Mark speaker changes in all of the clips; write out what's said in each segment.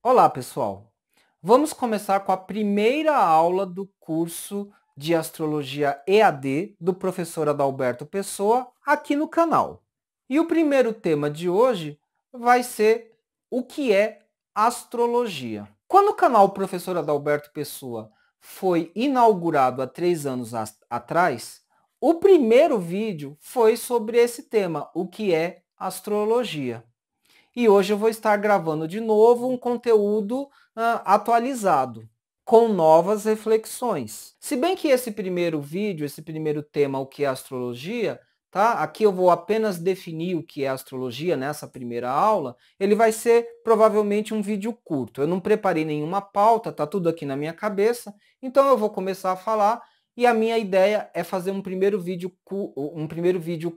Speaker 1: Olá, pessoal! Vamos começar com a primeira aula do curso de Astrologia EAD do professor Adalberto Pessoa aqui no canal. E o primeiro tema de hoje vai ser o que é astrologia. Quando o canal Professor Adalberto Pessoa foi inaugurado há 3 anos atrás, o primeiro vídeo foi sobre esse tema, o que é astrologia. E hoje eu vou estar gravando de novo um conteúdo atualizado, com novas reflexões. Se bem que esse primeiro vídeo, esse primeiro tema, o que é astrologia, tá? Aqui eu vou apenas definir o que é astrologia nessa primeira aula, ele vai ser provavelmente um vídeo curto. Eu não preparei nenhuma pauta, tá tudo aqui na minha cabeça, então eu vou começar a falar e a minha ideia é fazer um primeiro vídeo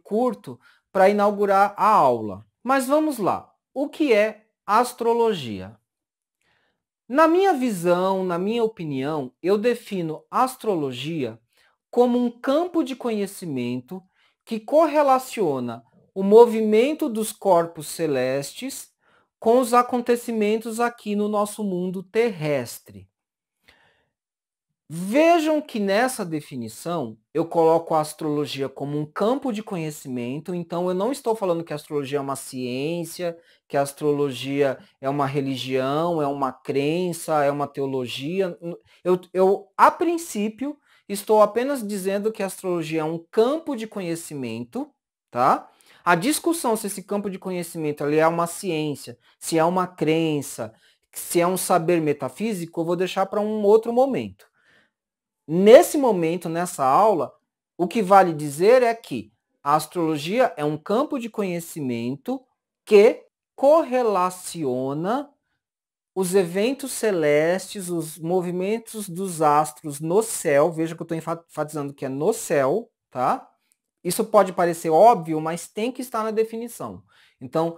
Speaker 1: curto para inaugurar a aula. Mas vamos lá. O que é astrologia? Na minha visão, na minha opinião, eu defino astrologia como um campo de conhecimento que correlaciona o movimento dos corpos celestes com os acontecimentos aqui no nosso mundo terrestre. Vejam que nessa definição eu coloco a astrologia como um campo de conhecimento, então eu não estou falando que a astrologia é uma ciência, que a astrologia é uma religião, é uma crença, é uma teologia. A princípio, estou apenas dizendo que a astrologia é um campo de conhecimento, tá? A discussão se esse campo de conhecimento ali é uma ciência, se é uma crença, se é um saber metafísico, eu vou deixar para um outro momento. Nesse momento, nessa aula, o que vale dizer é que a astrologia é um campo de conhecimento que correlaciona os eventos celestes, os movimentos dos astros no céu. Veja que eu estou enfatizando que é no céu, tá? Isso pode parecer óbvio, mas tem que estar na definição. Então,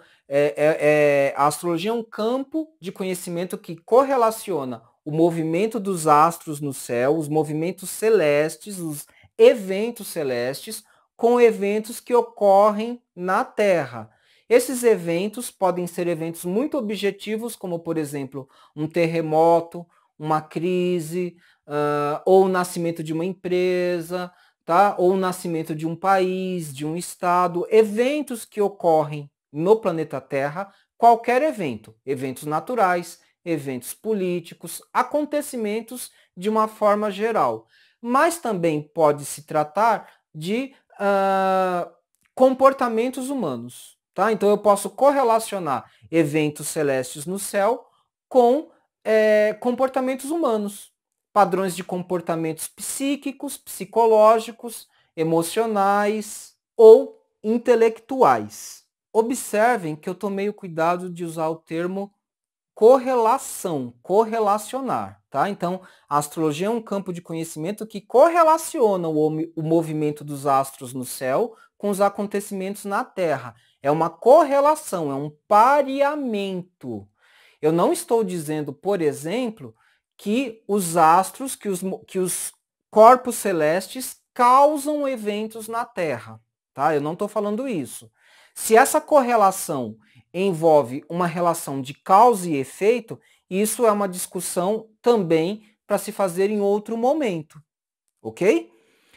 Speaker 1: a astrologia é um campo de conhecimento que correlaciona o movimento dos astros no céu, os movimentos celestes, os eventos celestes, com eventos que ocorrem na Terra. Esses eventos podem ser eventos muito objetivos, como, por exemplo, um terremoto, uma crise, ou o nascimento de uma empresa, tá? Ou o nascimento de um país, de um estado, eventos que ocorrem no planeta Terra, qualquer evento, eventos naturais, eventos políticos, acontecimentos de uma forma geral. Mas também pode se tratar de comportamentos humanos, tá? Então eu posso correlacionar eventos celestes no céu com comportamentos humanos, padrões de comportamentos psíquicos, psicológicos, emocionais ou intelectuais. Observem que eu tomei o cuidado de usar o termo correlação, correlacionar, tá? Então, a astrologia é um campo de conhecimento que correlaciona o movimento dos astros no céu com os acontecimentos na Terra. É uma correlação, é um pareamento. Eu não estou dizendo, por exemplo, que os astros, que os corpos celestes causam eventos na Terra, tá? Eu não estou falando isso. Se essa correlação envolve uma relação de causa e efeito, isso é uma discussão também para se fazer em outro momento, ok?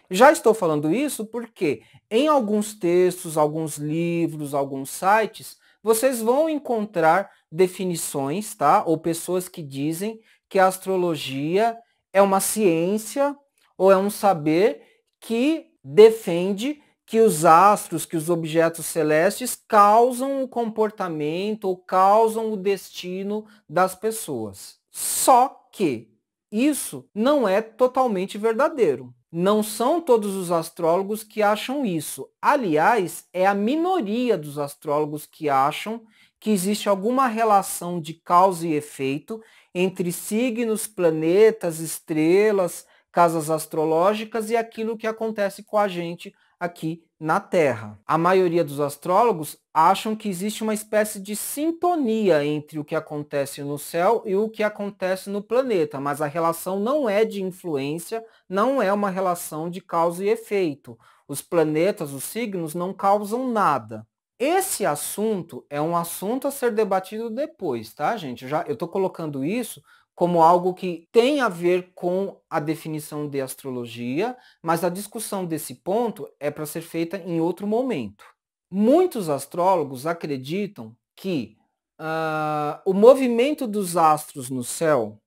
Speaker 1: Já estou falando isso porque em alguns textos, alguns livros, alguns sites, vocês vão encontrar definições, tá? Ou pessoas que dizem que a astrologia é uma ciência ou é um saber que defende que os astros, que os objetos celestes causam o comportamento ou causam o destino das pessoas. Só que isso não é totalmente verdadeiro. Não são todos os astrólogos que acham isso. Aliás, é a minoria dos astrólogos que acham que existe alguma relação de causa e efeito entre signos, planetas, estrelas, casas astrológicas e aquilo que acontece com a gente aqui na Terra. A maioria dos astrólogos acham que existe uma espécie de sintonia entre o que acontece no céu e o que acontece no planeta, mas a relação não é de influência, não é uma relação de causa e efeito. Os planetas, os signos, não causam nada, Esse assunto é um assunto a ser debatido depois, tá, gente? Eu estou colocando isso como algo que tem a ver com a definição de astrologia, mas a discussão desse ponto é para ser feita em outro momento. Muitos astrólogos acreditam que o movimento dos astros no céu,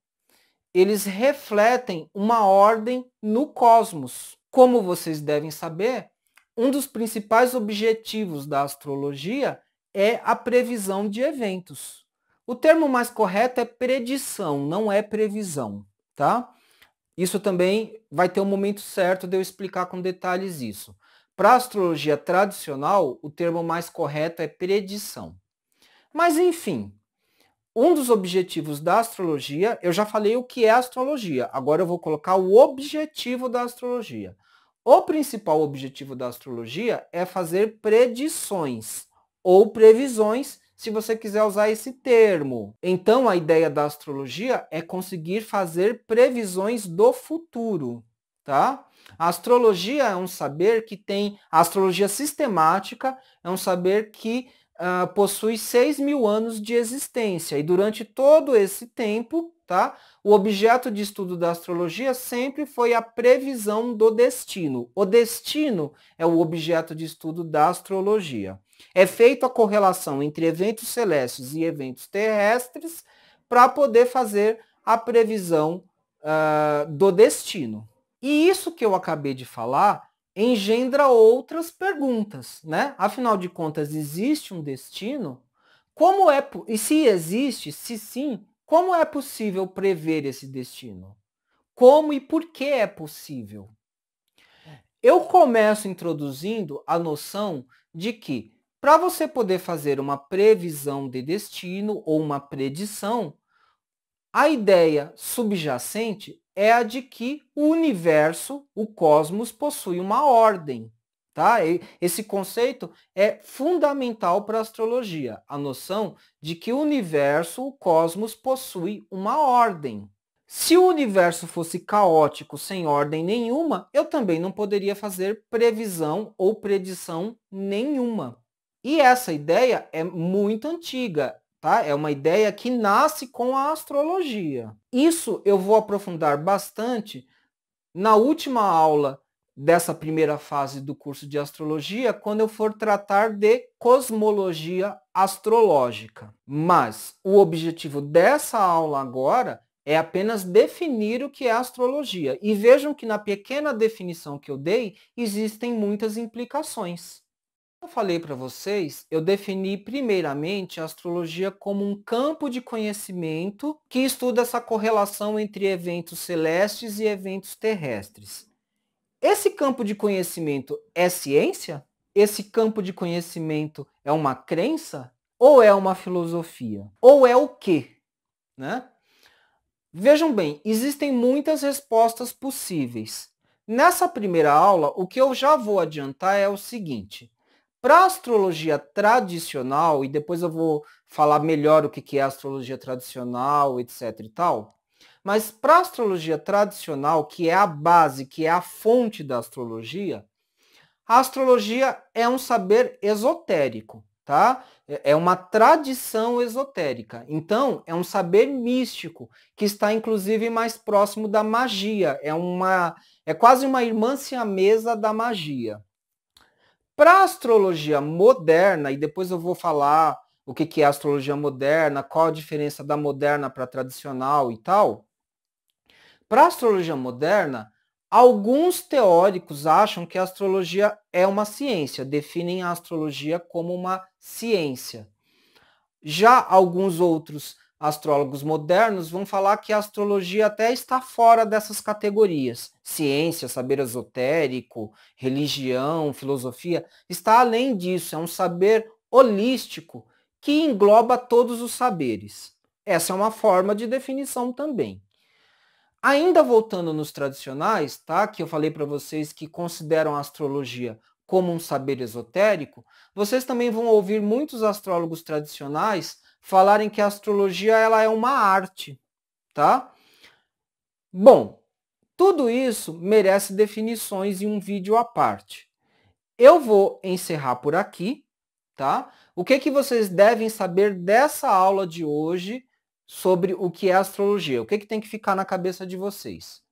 Speaker 1: eles refletem uma ordem no cosmos. Como vocês devem saber, um dos principais objetivos da astrologia é a previsão de eventos. O termo mais correto é predição, não é previsão, tá? Isso também vai ter um momento certo de eu explicar com detalhes isso. Para a astrologia tradicional, o termo mais correto é predição. Mas enfim, um dos objetivos da astrologia, eu já falei o que é astrologia, agora eu vou colocar o objetivo da astrologia. O principal objetivo da astrologia é fazer predições ou previsões, se você quiser usar esse termo. Então, a ideia da astrologia é conseguir fazer previsões do futuro, tá? A astrologia é um saber que tem... A astrologia sistemática é um saber que possui 6.000 anos de existência, e durante todo esse tempo, tá, o objeto de estudo da astrologia sempre foi a previsão do destino. O destino é o objeto de estudo da astrologia. É feita a correlação entre eventos celestes e eventos terrestres para poder fazer a previsão do destino. E isso que eu acabei de falar engendra outras perguntas, né? Afinal de contas, existe um destino? Como é, e se existe, se sim, como é possível prever esse destino? Como e por que é possível? Eu começo introduzindo a noção de que, para você poder fazer uma previsão de destino ou uma predição, a ideia subjacente é a de que o universo, o cosmos, possui uma ordem. Tá? Esse conceito é fundamental para a astrologia, a noção de que o universo, o cosmos, possui uma ordem. Se o universo fosse caótico, sem ordem nenhuma, eu também não poderia fazer previsão ou predição nenhuma. E essa ideia é muito antiga, tá? É uma ideia que nasce com a astrologia. Isso eu vou aprofundar bastante na última aula dessa primeira fase do curso de astrologia, quando eu for tratar de cosmologia astrológica. Mas o objetivo dessa aula agora é apenas definir o que é astrologia. E vejam que na pequena definição que eu dei, existem muitas implicações. Eu falei para vocês, eu defini primeiramente a astrologia como um campo de conhecimento que estuda essa correlação entre eventos celestes e eventos terrestres. Esse campo de conhecimento é ciência? Esse campo de conhecimento é uma crença? Ou é uma filosofia? Ou é o quê? Né? Vejam bem, existem muitas respostas possíveis. Nessa primeira aula, o que eu já vou adiantar é o seguinte. Para a astrologia tradicional, e depois eu vou falar melhor o que é a astrologia tradicional, etc e tal, mas para a astrologia tradicional, que é a base, que é a fonte da astrologia, a astrologia é um saber esotérico, tá? É uma tradição esotérica. Então, é um saber místico, que está inclusive mais próximo da magia. É quase uma irmã siamesa da magia. Para a astrologia moderna, e depois eu vou falar o que é a astrologia moderna, qual a diferença da moderna para a tradicional e tal. Para a astrologia moderna, alguns teóricos acham que a astrologia é uma ciência, definem a astrologia como uma ciência. Já alguns outros astrólogos modernos vão falar que a astrologia até está fora dessas categorias. Ciência, saber esotérico, religião, filosofia, está além disso, é um saber holístico que engloba todos os saberes. Essa é uma forma de definição também. Ainda voltando nos tradicionais, tá? Que eu falei para vocês que consideram a astrologia como um saber esotérico, vocês também vão ouvir muitos astrólogos tradicionais falarem que a astrologia ela é uma arte, tá? Bom, tudo isso merece definições em um vídeo à parte. Eu vou encerrar por aqui, tá? O que vocês devem saber dessa aula de hoje sobre o que é astrologia? O que tem que ficar na cabeça de vocês?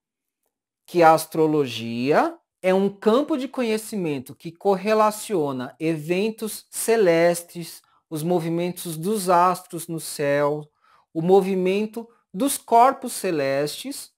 Speaker 1: Que a astrologia é um campo de conhecimento que correlaciona eventos celestes, os movimentos dos astros no céu, o movimento dos corpos celestes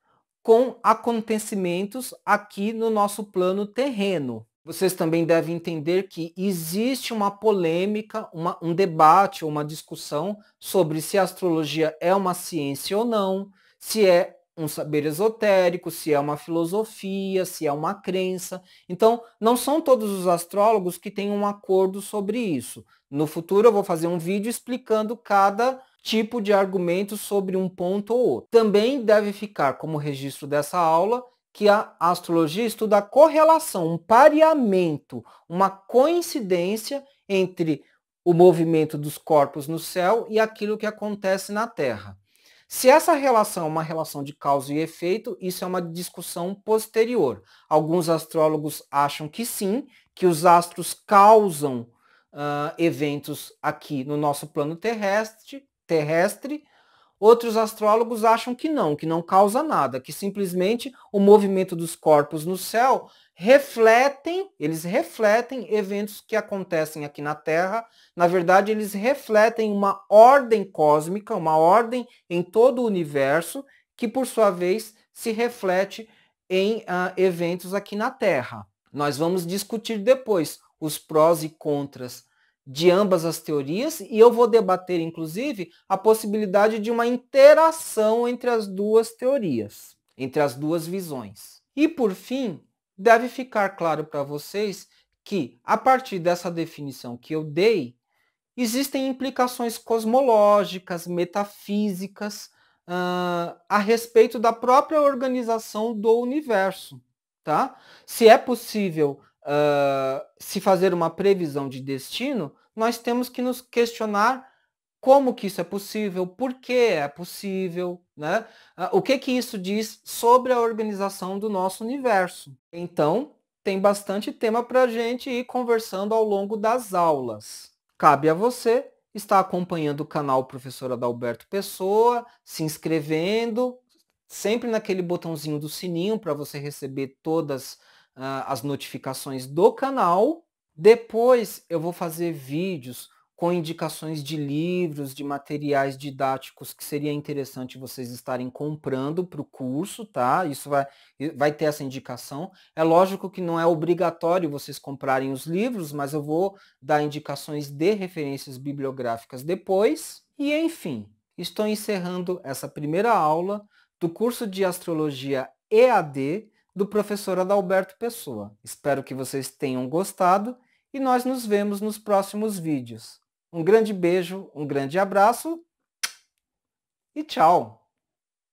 Speaker 1: com acontecimentos aqui no nosso plano terreno. Vocês também devem entender que existe uma polêmica, um debate, uma discussão sobre se a astrologia é uma ciência ou não, se é um saber esotérico, se é uma filosofia, se é uma crença. Então, não são todos os astrólogos que têm um acordo sobre isso. No futuro eu vou fazer um vídeo explicando cada tipo de argumento sobre um ponto ou outro. Também deve ficar como registro dessa aula que a astrologia estuda a correlação, um pareamento, uma coincidência entre o movimento dos corpos no céu e aquilo que acontece na Terra. Se essa relação é uma relação de causa e efeito, isso é uma discussão posterior. Alguns astrólogos acham que sim, que os astros causam eventos aqui no nosso plano terrestre. Outros astrólogos acham que não causa nada, que simplesmente o movimento dos corpos no céu eles refletem eventos que acontecem aqui na Terra. Na verdade, eles refletem uma ordem cósmica, uma ordem em todo o universo, que por sua vez se reflete em eventos aqui na Terra. Nós vamos discutir depois os prós e contras de ambas as teorias, e eu vou debater, inclusive, a possibilidade de uma interação entre as duas teorias, entre as duas visões. E, por fim, deve ficar claro para vocês que, a partir dessa definição que eu dei, existem implicações cosmológicas, metafísicas, a respeito da própria organização do universo. Tá? Se é possível se fazer uma previsão de destino, nós temos que nos questionar como que isso é possível, por que é possível, né? O que isso diz sobre a organização do nosso universo. Então, tem bastante tema para a gente ir conversando ao longo das aulas. Cabe a você estar acompanhando o canal Professor Adalberto Pessoa, se inscrevendo, sempre naquele botãozinho do sininho para você receber todas as notificações do canal. Depois eu vou fazer vídeos com indicações de livros, de materiais didáticos que seria interessante vocês estarem comprando para o curso, tá? Isso vai ter essa indicação. É lógico que não é obrigatório vocês comprarem os livros, mas eu vou dar indicações de referências bibliográficas depois. E, enfim, estou encerrando essa primeira aula do curso de Astrologia EAD do professor Adalberto Pessoa. Espero que vocês tenham gostado e nós nos vemos nos próximos vídeos. Um grande beijo, um grande abraço e tchau!